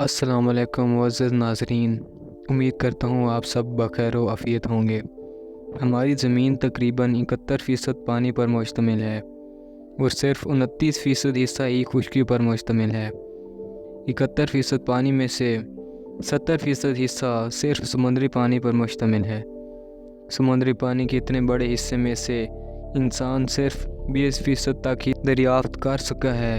अस्सलाम वालेकुम मुअज़्ज़ज़ नाज़रीन, उम्मीद करता हूँ आप सब बख़ैर व आफ़ियत होंगे। हमारी ज़मीन तकरीबन 71% पानी पर मुश्तमिल है और सिर्फ 29% हिस्सा ही खुश्की पर मुश्तमिल है। 71% पानी में से 70% हिस्सा सिर्फ समुद्री पानी पर मुश्तमिल है। समुद्री पानी के इतने बड़े हिस्से में से इंसान सिर्फ 20% तक ही दरियाफ़्त कर सका है।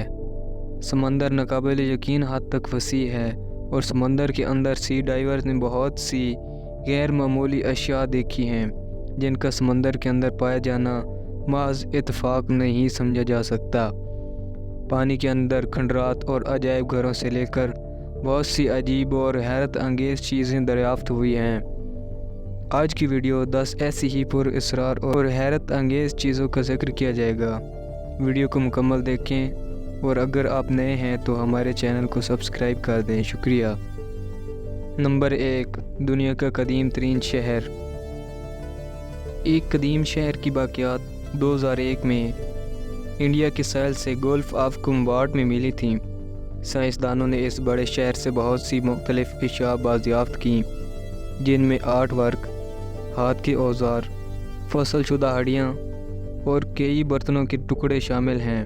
समंदर नाकाबिल यकीन हद तक वसी है और समंदर के अंदर सी डाइवर्स ने बहुत सी गैर मामूली अशिया देखी हैं जिनका समंदर के अंदर पाया जाना महज इत्तेफाक नहीं समझा जा सकता। पानी के अंदर खंडरात और अजायब घरों से लेकर बहुत सी अजीब और हैरत अंगेज़ चीज़ें दरियाफ़्त हुई हैं। आज की वीडियो 10 ऐसी ही पुरअसरार और हैरत अंगेज़ चीज़ों का जिक्र किया जाएगा। वीडियो को मुकम्मल देखें और अगर आप नए हैं तो हमारे चैनल को सब्सक्राइब कर दें। शुक्रिया। नंबर 1, दुनिया का कदीम तरीन शहर। एक कदीम शहर की बाक़ियात 2001 में इंडिया के साहिल से गल्फ़ ऑफ कुम्बाट में मिली थी। साइंसदानों ने इस बड़े शहर से बहुत सी मुख्तलिफ़ अशिया बाज़ियाफ़्त की, जिनमें आर्ट वर्क, हाथ के औज़ार, फसल शुदा हड्डियाँ और कई बर्तनों के टुकड़े शामिल हैं।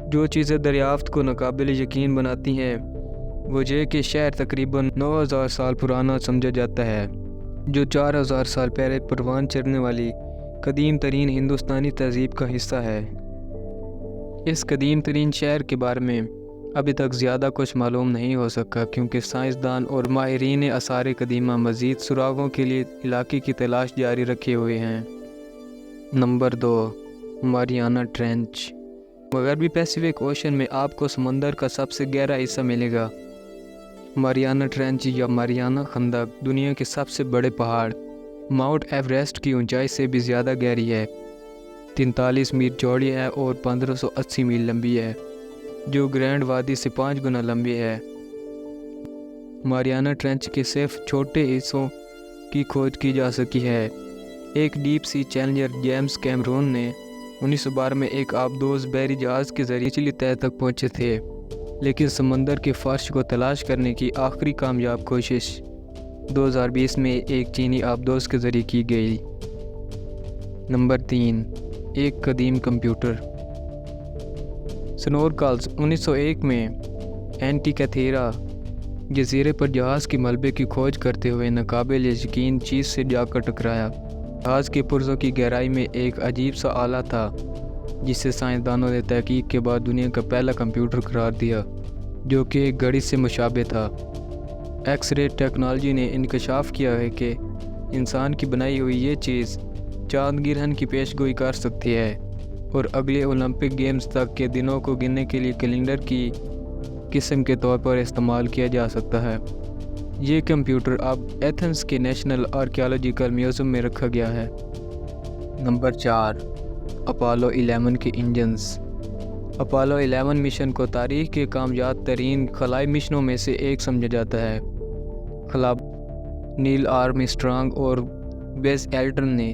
जो चीज़ें दरियाफ़्त को नाकाबिल यकीन बनाती हैं वो ये कि शहर तकरीबन 9000 साल पुराना समझा जाता है, जो 4000 साल पहले परवान चढ़ने वाली कदीम तरीन हिंदुस्तानी तहज़ीब का हिस्सा है। इस कदीम तरीन शहर के बारे में अभी तक ज़्यादा कुछ मालूम नहीं हो सका, क्योंकि साइंसदान और माहिरीन आसार कदीमा मज़ीद सुरागों के लिए इलाके की तलाश जारी रखे हुए हैं। Number 2, Mariana trench. मगरबी पैसिफिक ओशन में आपको समंदर का सबसे गहरा हिस्सा मिलेगा। मारियाना ट्रेंच या मारियाना खंदक दुनिया के सबसे बड़े पहाड़ माउंट एवरेस्ट की ऊंचाई से भी ज़्यादा गहरी है। 43 मील चौड़ी है और 1580 मील लंबी है, जो ग्रैंड वादी से 5 गुना लंबी है। मारियाना ट्रेंच के सिर्फ छोटे हिस्सों की खोज की जा सकी है। एक deep sea challenger James Cameron ने 1912 में एक आबदोज़ बहरी जहाज़ के ज़रिए निचली तह तक पहुँचे थे, लेकिन समंदर के फ़र्श को तलाश करने की आखिरी कामयाब कोशिश 2020 में एक चीनी आबदोज़ के ज़रिए की गई। नंबर 3, एक कदीम कंप्यूटर। स्नोरकल्स 1901 में एंटिकैथेरा जज़ीरे पर जहाज़ के मलबे की खोज करते हुए नाकाबिल यकीन चीज़ से जाकर टकराया। जहाज़ के पुर्ज़ों की गहराई में एक अजीब सा आला था, जिसे साइंसदानों ने तहकीक के बाद दुनिया का पहला कंप्यूटर करार दिया, जो कि एक घड़ी से मुशाबे था। एक्स-रे टेक्नोलॉजी ने इंकशाफ किया है कि इंसान की बनाई हुई ये चीज़ चांद गिरहन की पेशगोई कर सकती है और अगले ओलंपिक गेम्स तक के दिनों को गिनने के लिए कैलेंडर की किस्म के तौर पर इस्तेमाल किया जा सकता है। ये कंप्यूटर अब एथेंस के नेशनल आर्कियोलॉजिकल म्यूज़ियम में रखा गया है। नंबर 4, अपोलो 11 के इंजन्स। अपोलो 11 मिशन को तारीख़ के कामयाब तरीन खलाई मिशनों में से एक समझा जाता है। खला नील आर्मस्ट्रांग और बेज़ एल्ड्रिन ने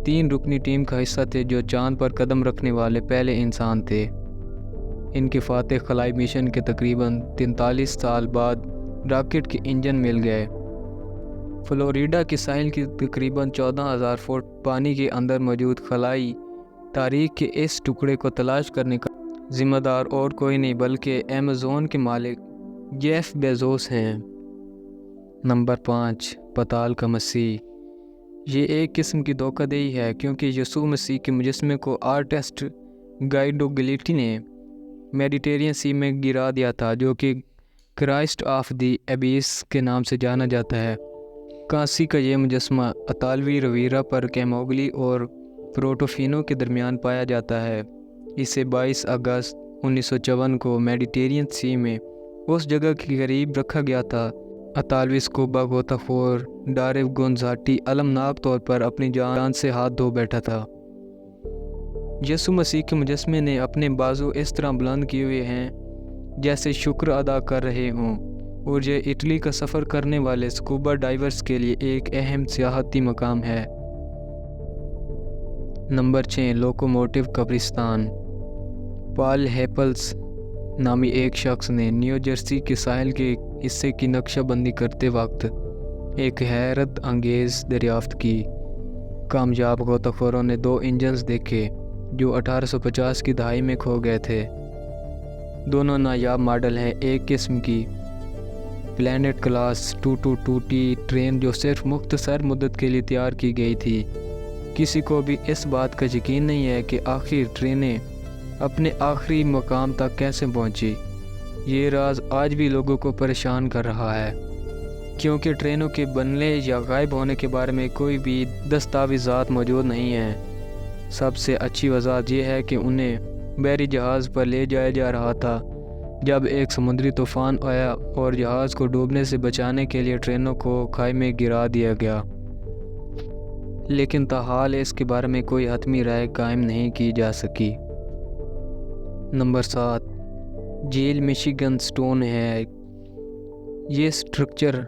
3 रुकनी टीम का हिस्सा थे, जो चांद पर कदम रखने वाले पहले इंसान थे। इनके फातह खलाई मिशन के तकरीबन 43 साल बाद रॉकेट के इंजन मिल गए। फ्लोरिडा के साहिल की तकरीबन 14,000 फुट पानी के अंदर मौजूद खलाई तारीख के इस टुकड़े को तलाश करने का ज़िम्मेदार और कोई नहीं बल्कि अमेज़न के मालिक जेफ बेज़ोस हैं। नंबर 5, पताल का मसीह। ये एक किस्म की धोखाधड़ी है, क्योंकि यीशु मसीह के मुजस्मे को आर्टिस्ट गाइडो गैलिटी ने मेडिटेरियन सी में गिरा दिया था, जो कि क्राइस्ट ऑफ दी एबिस के नाम से जाना जाता है। कांसी का ये मुजस्मा अतालवी रवीरा पर कैमोगली और प्रोटोफिनो के दरमियान पाया जाता है। इसे 22 अगस्त 1954 को मेडिटेरियन सी में उस जगह के करीब रखा गया था। अतालवी स्कूबा गोताखोर डारिव गोंजाटी अलमनाक तौर पर अपनी जान से हाथ धो बैठा था। यीशु मसीह के मुजस्मे ने अपने बाजू इस तरह बुलंद किए हुए हैं जैसे शुक्र अदा कर रहे हों, और यह इटली का सफ़र करने वाले स्कूबा डाइवर्स के लिए एक अहम सियाहती मकाम है। नंबर 6, लोकोमोटिव कब्रिस्तान। पॉल हेपल्स نامی ایک شخص نے نیو جرسی کے ساحل کے حصے کی نقشہ بندی کرتے وقت ایک حیرت انگیز دریافت کی۔ کامیاب غوطہ خوروں نے 2 انجنز دیکھے جو 1850 کی دہائی میں کھو گئے تھے۔ دونوں نایاب ماڈل ہیں ایک قسم کی پلانٹ کلاس 222T ٹرین جو صرف مختصر مدت کے لیے تیار کی گئی تھی۔ کسی کو بھی اس بات کا یقین نہیں ہے کہ آخر ٹرینیں اپنے آخری مقام تک کیسے پہنچی۔ یہ راز آج بھی لوگوں کو پریشان کر رہا ہے، کیونکہ ٹرینوں کے بننے یا غائب ہونے کے بارے میں کوئی بھی دستاویزات موجود نہیں ہیں۔ سب سے اچھی وضاحت یہ ہے کہ انہیں بحری جہاز پر لے جایا جا رہا تھا جب ایک سمندری طوفان آیا اور جہاز کو ڈوبنے سے بچانے کے لیے ٹرینوں کو کھائی میں گرا دیا گیا، لیکن تاحال اس کے بارے میں کوئی حتمی رائے قائم نہیں کی جا سکی۔ نمبر 7، جھیل مشیگن سٹون ہیج۔ یہ سٹرکچر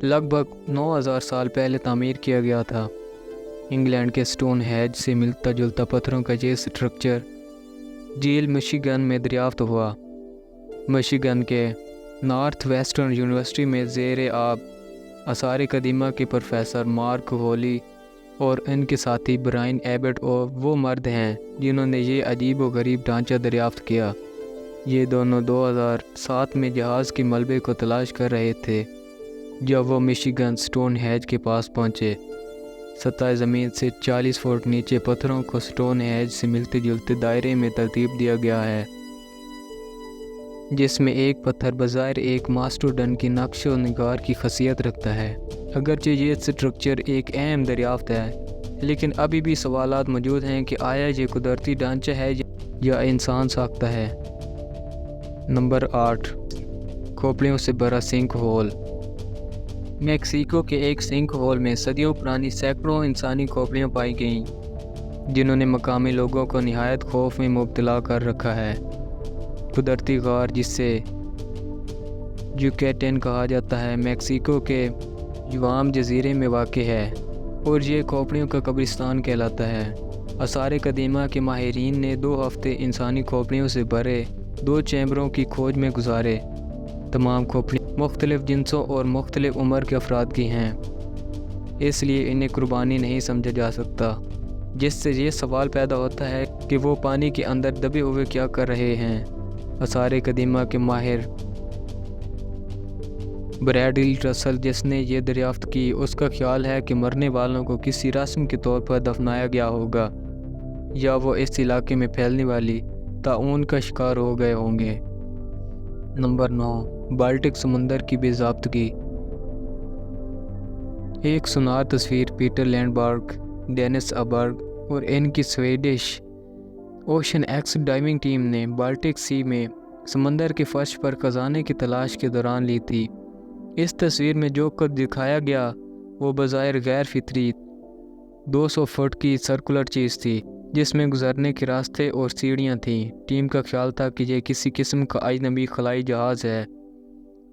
لگ بھگ 9000 سال پہلے تعمیر کیا گیا تھا۔ انگلینڈ کے سٹون ہیج سے ملتا جلتا پتھروں کا یہ سٹرکچر جھیل مشیگن میں دریافت ہوا۔ مشیگن کے نارتھ ویسٹرن یونیورسٹی میں زیر آب آثار قدیمہ کے پروفیسر مارک ہولی اور ان کے ساتھی برائن ایبٹ وہ مرد ہیں جنہوں نے یہ عجیب و غریب ڈھانچہ دریافت کیا۔ یہ دونوں 2007 میں جہاز کے ملبے کو تلاش کر رہے تھے جب وہ مشیگن سٹون ہیج کے پاس پہنچے۔ سطح زمین سے 40 فٹ نیچے پتھروں کو سٹون ہیج سے ملتے جلتے دائرے میں ترتیب دیا گیا ہے، جس میں ایک پتھر بظاہر ایک ماسٹوڈن کی نقش و نگار کی خاصیت رکھتا ہے۔ اگرچہ یہ سٹرکچر ایک اہم دریافت ہے، لیکن ابھی بھی سوالات موجود ہیں کہ آیا یہ قدرتی ڈھانچہ ہے یا انسان ساختہ ہے۔ نمبر 8، کھوپڑیوں سے بھرا سنک ہول۔ میکسیکو کے ایک سنک ہول میں صدیوں پرانی سینکڑوں انسانی کھوپڑیاں پائی گئیں، جنہوں نے مقامی لوگوں کو نہایت خوف میں مبتلا کر رکھا ہے۔ قدرتی غار جسے یوکیٹن کہا جاتا ہے، میکسیکو کے یوام جزیرے میں واقع ہے اور یہ کھوپڑیوں کا قبرستان کہلاتا ہے۔ آثار قدیمہ کے ماہرین نے 2 ہفتے انسانی کھوپڑیوں سے بھرے 2 چیمبروں کی کھوج میں گزارے۔ تمام کھوپڑیاں مختلف جنسوں اور مختلف عمر کے افراد کی ہیں، اس لیے انہیں قربانی نہیں سمجھا جا سکتا، جس سے یہ سوال پیدا ہوتا ہے کہ وہ پانی کے اندر دبے ہوئے کیا کر رہے ہیں۔ آثار قدیمہ کے ماہر بریڈلی رسل، جس نے یہ دریافت کی، اس کا خیال ہے کہ مرنے والوں کو کسی رسم کے طور پر دفنایا گیا ہوگا یا وہ اس علاقے میں پھیلنے والی طاعون کا شکار ہو گئے ہوں گے۔ نمبر 9، بالٹک سمندر کی بے ضابطگی۔ ایک سونار تصویر پیٹر لینڈبرگ، ڈینس ابرگ اور ان کی Swedish ocean x diving team نے بالٹک سی میں سمندر کے فرش پر خزانے کی تلاش کے دوران لی تھی۔ اس تصویر میں جو کچھ دکھایا گیا وہ بظاہر غیر فطری 200 فٹ کی سرکولر چیز تھی، جس میں گزرنے کے راستے اور سیڑھیاں تھیں۔ ٹیم کا خیال تھا کہ یہ کسی قسم کا اجنبی خلائی جہاز ہے۔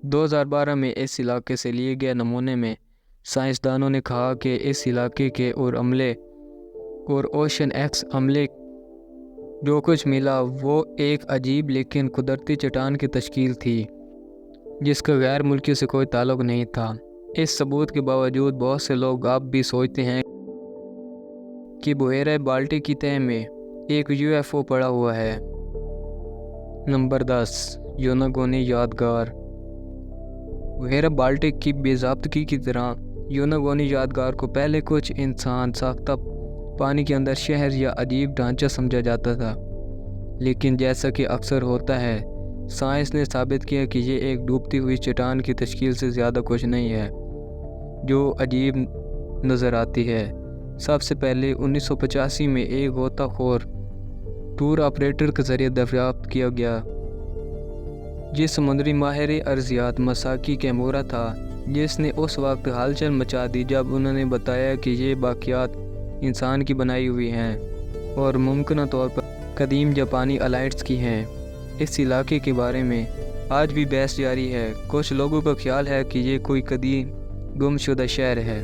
2012 میں اس علاقے سے لیے گئے نمونے میں سائنسدانوں نے کہا کہ اس علاقے کے عملے اور اوشن ایکس عملے جو کچھ ملا وہ ایک عجیب لیکن قدرتی چٹان کی تشکیل تھی، جس کا غیر ملکی سے کوئی تعلق نہیں تھا۔ اس ثبوت کے باوجود بہت سے لوگ اب بھی سوچتے ہیں کہ بحیرہ بالٹک کی تہہ میں ایک UFO پڑا ہوا ہے۔ نمبر 10، یوناگونی یادگار۔ بحیرہ بالٹک کی بے ضابطگی کی طرح یوناگونی یادگار کو پہلے کچھ انسان ساختہ پانی کے اندر شہر یا عجیب ڈھانچہ سمجھا جاتا تھا، لیکن جیسا کہ اکثر ہوتا ہے، سائنس نے ثابت کیا کہ یہ ایک ڈوبتی ہوئی چٹان کی تشکیل سے زیادہ کچھ نہیں ہے جو عجیب نظر آتی ہے۔ سب سے پہلے 1985 میں ایک غوطہ خور ٹور آپریٹر کے ذریعے دریافت کیا گیا، یہ سمندری ماہر ارضیات مساکی کیمورا تھا، جس نے اس وقت ہلچل مچا دی جب انہوں نے بتایا کہ یہ باقیات انسان کی بنائی ہوئی ہیں اور ممکنہ طور پر قدیم جاپانی الائٹس کی ہیں۔ اس علاقے کے بارے میں آج بھی بحث جاری ہے۔ کچھ لوگوں کا خیال ہے کہ یہ کوئی قدیم گم شدہ شہر ہے۔